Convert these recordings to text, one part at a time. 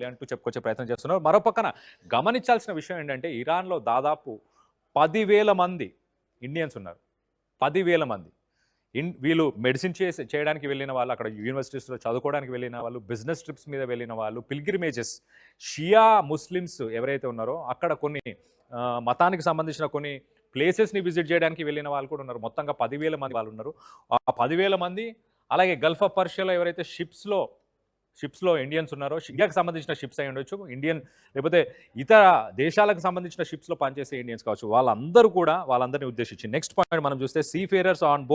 అంటూ చెప్పుకొచ్చే ప్రయత్నం చేస్తున్నారు. మరో పక్కన గమనించాల్సిన విషయం ఏంటంటే ఇరాన్‌లో దాదాపు 10,000 మంది ఇండియన్స్ ఉన్నారు. 10,000 మంది. వీళ్ళు మెడిసిన్ చేయడానికి వెళ్ళిన వాళ్ళు, అక్కడ యూనివర్సిటీస్‌లో చదువుకోవడానికి వెళ్ళిన వాళ్ళు, బిజినెస్ ట్రిప్స్ మీద వెళ్ళిన వాళ్ళు, పిల్గ్రిమేజెస్ షియా ముస్లిమ్స్ ఎవరైతే ఉన్నారో అక్కడ కొన్ని మతానికి సంబంధించిన కొన్ని ప్లేసెస్‌ని విజిట్ చేయడానికి వెళ్ళిన వాళ్ళు కూడా ఉన్నారు. మొత్తంగా 10,000 మంది వాళ్ళు ఉన్నారు. ఆ 10,000 మంది అలాగే గల్ఫ్ ఆఫ్ పర్షియాలో ఎవరైతే షిప్స్‌లో ఇండియన్స్ ఉన్నారో, ఇండియాకి సంబంధించిన షిప్స్ అయి ఉండొచ్చు, ఇండియన్ లేకపోతే ఇతర దేశాలకు సంబంధించిన షిప్స్‌లో పనిచేసే ఇండియన్స్ కావచ్చు. వాళ్ళందరూ కూడా వాళ్ళందరిని ఉద్దేశించి నెక్స్ట్ పాయింట్ మనం చూస్తే seafarers on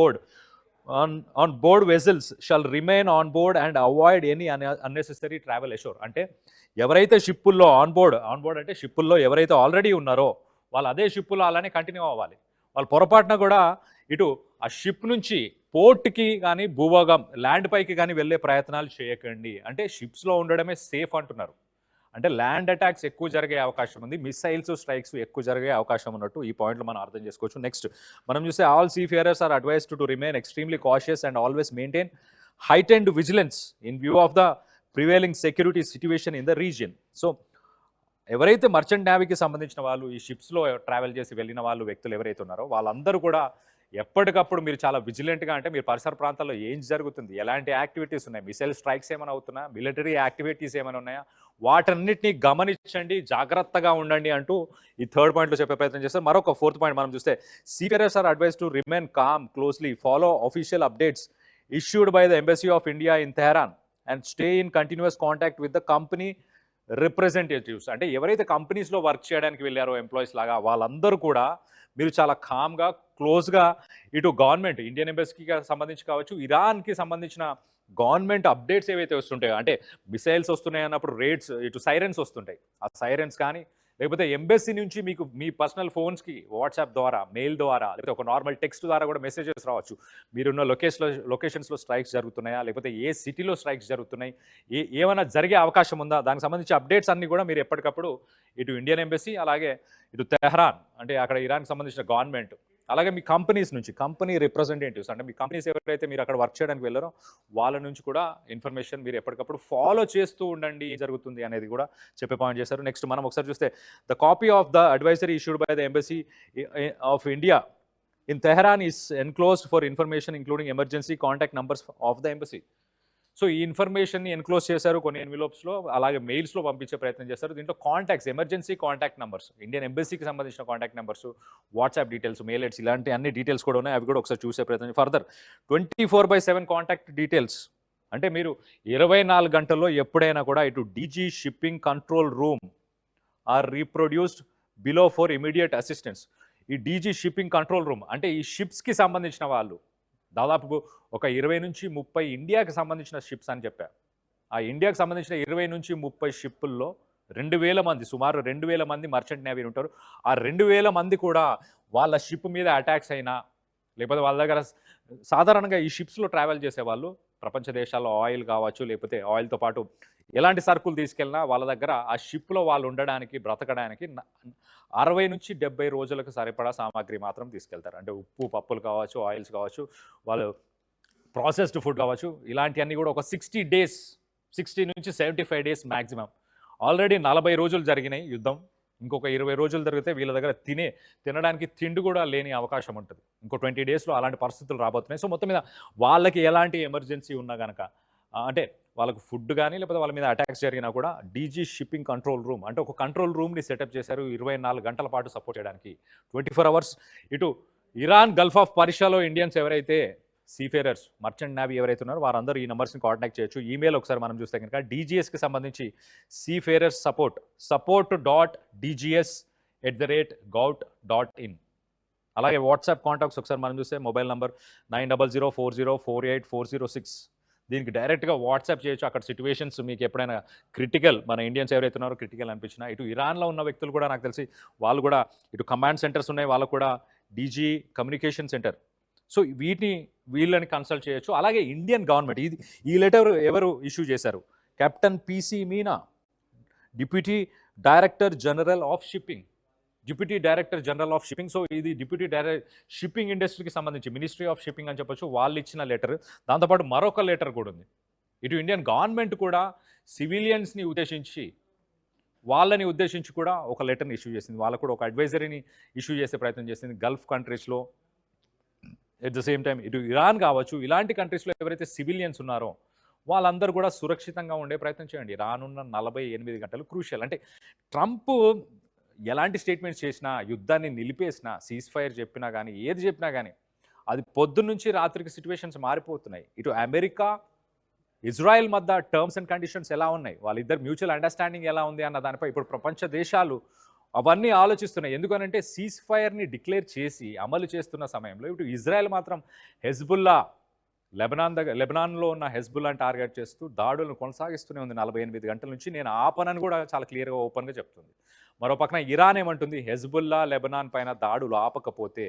board vessels shall remain on board and avoid any unnecessary travel ashore. అంటే ఎవరైతే షిప్పుల్లో ఆన్ బోర్డ్ అంటే షిప్పుల్లో ఎవరైతే ఆల్రెడీ ఉన్నారో వాళ్ళు అదే షిప్పుల్లో అలానే కంటిన్యూ అవ్వాలి. వాళ్ళు పొరపాటున కూడా ఇటు ఆ షిప్ నుంచి పోర్ట్కి కానీ భూభాగం ల్యాండ్ పైకి కానీ వెళ్ళే ప్రయత్నాలు చేయకండి. అంటే షిప్స్లో ఉండడమే సేఫ్ అంటున్నారు. అంటే ల్యాండ్ అటాక్స్ ఎక్కువ జరిగే అవకాశం ఉంది, మిసైల్స్ స్ట్రైక్స్ ఎక్కువ జరిగే అవకాశం ఉన్నట్టు ఈ పాయింట్లు మనం అర్థం చేసుకోవచ్చు. నెక్స్ట్ మనం చూస్తే all seafarers are advised to remain extremely cautious and always maintain heightened vigilance in view of the prevailing security situation in the region. So ఎవరైతే మర్చెంట్ నేవీకి సంబంధించిన వాళ్ళు ఈ షిప్స్లో ట్రావెల్ చేసి వెళ్ళిన వాళ్ళు వ్యక్తులు ఎవరైతే ఉన్నారో వాళ్ళందరూ కూడా ఎప్పటికప్పుడు మీరు చాలా విజిలెంట్గా, అంటే మీరు పరిసర ప్రాంతాల్లో ఏం జరుగుతుంది, ఎలాంటి యాక్టివిటీస్ ఉన్నాయి, మిసైల్ స్ట్రైక్స్ ఏమైనా అవుతున్నాయా, మిలిటరీ యాక్టివిటీస్ ఏమైనా ఉన్నాయా, వాటన్నిటిని గమనించండి, జాగ్రత్తగా ఉండండి అంటూ ఈ థర్డ్ పాయింట్లో చెప్పే ప్రయత్నం చేస్తారు. మరొక ఫోర్త్ పాయింట్ మనం చూస్తే seafarers are advise to remain calm, closely follow official updates issued by the Embassy of India in Tehran and stay in continuous contact with the company representatives. అంటే ఎవరైతే కంపెనీస్లో వర్క్ చేయడానికి వెళ్ళారో ఎంప్లాయీస్ లాగా వాళ్ళందరూ కూడా మీరు చాలా కామ్గా, క్లోజ్గా ఇటు గవర్నమెంట్ ఇండియన్ ఎంబసీకి సంబంధించి కావచ్చు, ఇరాన్కి సంబంధించిన గవర్నమెంట్ అప్డేట్స్ ఏవైతే వస్తుంటాయో, అంటే మిసైల్స్ వస్తున్నాయి అన్నప్పుడు రేట్స్ ఇటు సైరన్స్ వస్తుంటాయి, ఆ సైరన్స్ కానీ లేకపోతే ఎంబసీ నుంచి మీకు మీ పర్సనల్ ఫోన్స్కి వాట్సాప్ ద్వారా, మెయిల్ ద్వారా, లేకపోతే ఒక నార్మల్ టెక్స్ట్ ద్వారా కూడా మెసేజెస్ రావచ్చు. మీరున్న లొకేషన్స్లో స్ట్రైక్స్ జరుగుతున్నాయా, లేకపోతే ఏ సిటీలో స్ట్రైక్స్ జరుగుతున్నాయి, ఏమైనా జరిగే అవకాశం ఉందా, దానికి సంబంధించి అప్డేట్స్ అన్నీ కూడా మీరు ఎప్పటికప్పుడు ఇటు ఇండియన్ ఎంబసీ అలాగే ఇటు తెహ్రాన్ అంటే అక్కడ ఇరాన్కి సంబంధించిన గవర్నమెంట్ అలాగే మీ కంపెనీస్ నుంచి కంపెనీ రిప్రజెంటేటివ్స్ అంటే మీ కంపెనీస్ ఎవరైతే మీరు అక్కడ వర్క్ చేయడానికి వెళ్ళారో వాళ్ళ నుంచి కూడా ఇన్ఫర్మేషన్ మీరు ఎప్పటికప్పుడు ఫాలో చేస్తూ ఉండండి ఏం జరుగుతుంది అనేది కూడా చెప్పే పాయింట్ చేశారు. నెక్స్ట్ మనం ఒకసారి చూస్తే the copy of the advisory issued by the embassy of India in Tehran is enclosed for information including emergency contact numbers of the embassy. So ఈ ఇన్ఫర్మేషన్ని ఎన్క్లోజ్ చేశారు కొన్ని ఎన్విలోప్స్లో, అలాగే మెయిల్స్లో పంపించే ప్రయత్నం చేస్తారు. దీంట్లో contacts, emergency contact numbers, Indian ఎంబసీకి సంబంధించిన contact numbers, WhatsApp details, mail ids, ఇలాంటి అన్ని డీటెయిల్స్ కూడా ఉన్నాయి. అవి కూడా ఒకసారి చూసే ప్రయత్నం. ఫర్దర్ 24/7 కాంటాక్ట్ డీటెయిల్స్ అంటే మీరు 24 గంటల్లో ఎప్పుడైనా కూడా ఇటు DG shipping control room or reproduced below for immediate assistance. ఈ డీజీ షిప్పింగ్ కంట్రోల్ రూమ్ అంటే ఈ షిప్స్కి సంబంధించిన వాళ్ళు దాదాపు ఒక 20 నుంచి 30 ఇండియాకి సంబంధించిన షిప్స్ అని చెప్పారు. ఆ ఇండియాకి సంబంధించిన 20 నుంచి 30 షిప్పుల్లో 2,000 మంది, సుమారు 2,000 మంది మర్చెంట్ నేవీ ఉంటారు. ఆ 2,000 మంది కూడా వాళ్ళ షిప్ మీద అటాక్స్ అయినా లేకపోతే వాళ్ళ దగ్గర సాధారణంగా ఈ షిప్స్లో ట్రావెల్ చేసేవాళ్ళు ప్రపంచ దేశాల్లో ఆయిల్ కావచ్చు, లేకపోతే ఆయిల్తో పాటు ఎలాంటి సరుకులు తీసుకెళ్ళినా వాళ్ళ దగ్గర ఆ షిప్లో వాళ్ళు ఉండడానికి, బ్రతకడానికి 60 నుంచి 70 రోజులకు సరిపడా సామాగ్రి మాత్రం తీసుకెళ్తారు. అంటే ఉప్పు, పప్పులు కావచ్చు, ఆయిల్స్ కావచ్చు, వాళ్ళు ప్రాసెస్డ్ ఫుడ్ కావచ్చు, ఇలాంటివన్నీ కూడా ఒక 60 నుంచి 75 డేస్ మ్యాక్సిమం. ఆల్రెడీ 40 రోజులు జరిగినాయి యుద్ధం, ఇంకొక 20 రోజులు జరిగితే వీళ్ళ దగ్గర తినడానికి తిండి కూడా లేని అవకాశం ఉంటుంది. ఇంకో 20 డేస్లో అలాంటి పరిస్థితులు రాబోతున్నాయి. సో మొత్తం మీద వాళ్ళకి ఎలాంటి ఎమర్జెన్సీ ఉన్నా కనుక అంటే వాళ్ళకు ఫుడ్ కానీ లేకపోతే వాళ్ళ మీద అటాక్స్ జరిగినా కూడా డీజీ షిప్పింగ్ కంట్రోల్ రూమ్ అంటే ఒక కంట్రోల్ రూమ్ని సెటప్ చేశారు 24 గంటల పాటు సపోర్ట్ చేయడానికి, 24 అవర్స్. ఇటు ఇరాన్ గల్ఫ్ ఆఫ్ పర్షియాలో ఇండియన్స్ ఎవరైతే సీఫేరర్స్ మర్చెంట్ నేవీ ఎవరైతే ఉన్నారో వారందరూ ఈ నెంబర్స్ని కాంటాక్ట్ చేయొచ్చు. ఈమెయిల్ ఒకసారి మనం చూస్తే కనుక డీజీఎస్కి సంబంధించి సీఫేరర్స్ support.dgs@gout.in. అలాగే వాట్సాప్ కాంటాక్ట్స్ ఒకసారి మనం చూస్తే మొబైల్ నంబర్ 9004048406. దీనికి డైరెక్ట్గా వాట్సాప్ చేయొచ్చు. అక్కడ సిచ్యువేషన్స్ మీకు ఎప్పుడైనా క్రిటికల్, మన ఇండియన్స్ ఎవరైతే ఉన్నారో క్రిటికల్ అనిపించినా, ఇటు ఇరాన్లో ఉన్న వ్యక్తులు కూడా నాకు తెలిసి వాళ్ళు కూడా ఇటు కమాండ్ సెంటర్స్ ఉన్నాయి, వాళ్ళకు కూడా డీజీ కమ్యూనికేషన్ సెంటర్, సో వీళ్ళని కన్సల్ట్ చేయొచ్చు. అలాగే ఇండియన్ గవర్నమెంట్ ఈ లెటర్ ఎవరు ఇష్యూ చేశారు? Captain PC Meena, deputy director general of shipping. So ఇది డిప్యూటీ షిప్పింగ్ ఇండస్ట్రీకి సంబంధించి మినిస్ట్రీ ఆఫ్ షిప్పింగ్ అని చెప్పొచ్చు, వాళ్ళు ఇచ్చిన లెటర్. దాంతోపాటు మరొక లెటర్ కూడా ఉంది. ఇటు ఇండియన్ గవర్నమెంట్ కూడా సివిలియన్స్ని ఉద్దేశించి వాళ్ళని ఉద్దేశించి కూడా ఒక లెటర్ని ఇష్యూ చేసింది. వాళ్ళకు కూడా ఒక అడ్వైజరీని ఇష్యూ చేసే ప్రయత్నం చేసింది. గల్ఫ్ కంట్రీస్లో ఎట్ ద సేమ్ టైం ఇటు ఇరాన్ కావచ్చు, ఇలాంటి కంట్రీస్లో ఎవరైతే సివిలియన్స్ ఉన్నారో వాళ్ళందరూ కూడా సురక్షితంగా ఉండే ప్రయత్నం చేయండి. రానున్న 48 గంటలు క్రూషియల్. అంటే ట్రంప్ ఎలాంటి స్టేట్మెంట్స్ చేసినా, యుద్ధాన్ని నిలిపేసినా, సీజ్ ఫైర్ చెప్పినా కానీ, ఏది చెప్పినా కానీ అది పొద్దున్నుంచి రాత్రికి సిచ్యువేషన్స్ మారిపోతున్నాయి. ఇటు అమెరికా, ఇజ్రాయెల్ మధ్య టర్మ్స్ అండ్ కండిషన్స్ ఎలా ఉన్నాయి, వాళ్ళిద్దరు మ్యూచువల్ అండర్స్టాండింగ్ ఎలా ఉంది అన్న దానిపై ఇప్పుడు ప్రపంచ దేశాలు అవన్నీ ఆలోచిస్తున్నాయి. ఎందుకనంటే సీజ్ ఫైర్ని డిక్లేర్ చేసి అమలు చేస్తున్న సమయంలో ఇటు ఇజ్రాయెల్ మాత్రం హెజ్బుల్లా లెబనాన్లో ఉన్న హెజ్బుల్లాని టార్గెట్ చేస్తూ దాడులను కొనసాగిస్తూనే ఉంది 48 గంటల నుంచి. నేను ఆపనని కూడా చాలా క్లియర్గా ఓపెన్గా చెప్తుంది. మరో పక్కన ఇరాన్ ఏమంటుంది, హెజ్బుల్లా లెబనాన్ పైన దాడులు ఆపకపోతే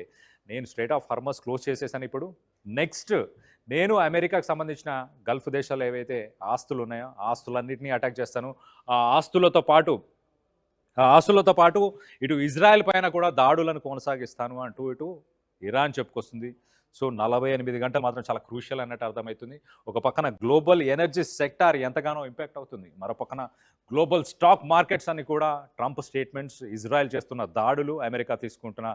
నేను స్ట్రైట్ ఆఫ్ హార్మజ్ క్లోజ్ చేసేసాను. ఇప్పుడు నెక్స్ట్ నేను అమెరికాకు సంబంధించిన గల్ఫ్ దేశాలు ఏవైతే ఆస్తులు ఉన్నాయో ఆస్తులన్నింటినీ అటాక్ చేస్తాను. ఆ ఆస్తులతో పాటు ఇటు ఇజ్రాయెల్ పైన కూడా దాడులను కొనసాగిస్తాను అంటూ ఇటు ఇరాన్ చెప్పుకొస్తుంది. సో 48 గంటలు మాత్రం చాలా క్రూషియల్ అన్నట్టు అర్థమవుతుంది. ఒక పక్కన గ్లోబల్ ఎనర్జీ సెక్టార్ ఎంతగానో ఇంపాక్ట్ అవుతుంది. మరో పక్కన గ్లోబల్ స్టాక్ మార్కెట్స్ అని కూడా ట్రంప్ స్టేట్మెంట్స్, ఇజ్రాయెల్ చేస్తున్న దాడులు, అమెరికా తీసుకుంటున్న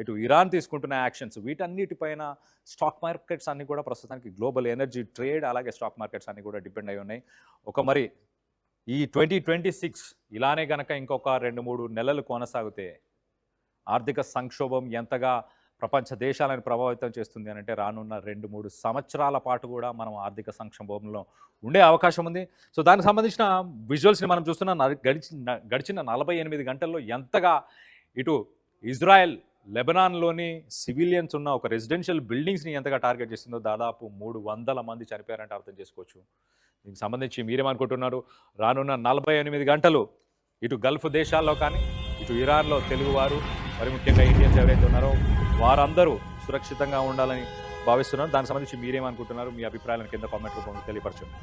ఇటు ఇరాన్ తీసుకుంటున్న యాక్షన్స్, వీటన్నిటిపైన స్టాక్ మార్కెట్స్ అన్నీ కూడా ప్రస్తుతానికి గ్లోబల్ ఎనర్జీ ట్రేడ్ అలాగే స్టాక్ మార్కెట్స్ అన్నీ కూడా డిపెండ్ అయి ఉన్నాయి. మరి ఈ 2026 ఇలానే గనక ఇంకొక 2-3 నెలలు కొనసాగితే ఆర్థిక సంక్షోభం ఎంతగా ప్రపంచ దేశాలను ప్రభావితం చేస్తుంది అని అంటే రానున్న 2-3 సంవత్సరాల పాటు కూడా మనం ఆర్థిక సంక్షోభంలో ఉండే అవకాశం ఉంది. సో దానికి సంబంధించిన విజువల్స్ని మనం చూస్తున్న గడిచిన 48 గంటల్లో ఎంతగా ఇటు ఇజ్రాయెల్ లెబనాన్లోని సివిలియన్స్ ఉన్న ఒక రెసిడెన్షియల్ బిల్డింగ్స్ని ఎంతగా టార్గెట్ చేస్తుందో దాదాపు 300 మంది చనిపోయారంటే అర్థం చేసుకోవచ్చు. దీనికి సంబంధించి మీరేమనుకుంటున్నారు? రానున్న 48 గంటలు ఇటు గల్ఫ్ దేశాల్లో కానీ ఇటు ఇరాన్లో తెలుగువారు మరి ముఖ్యంగా ఇండియన్స్ ఎవరైతే ఉన్నారో వారందరూ సురక్షితంగా ఉండాలని భావిస్తున్నారు. దానికి సంబంధించి మీరేమనుకుంటున్నారు? మీ అభిప్రాయాలను కింద కామెంట్ రూపంలో తెలియపరచండి.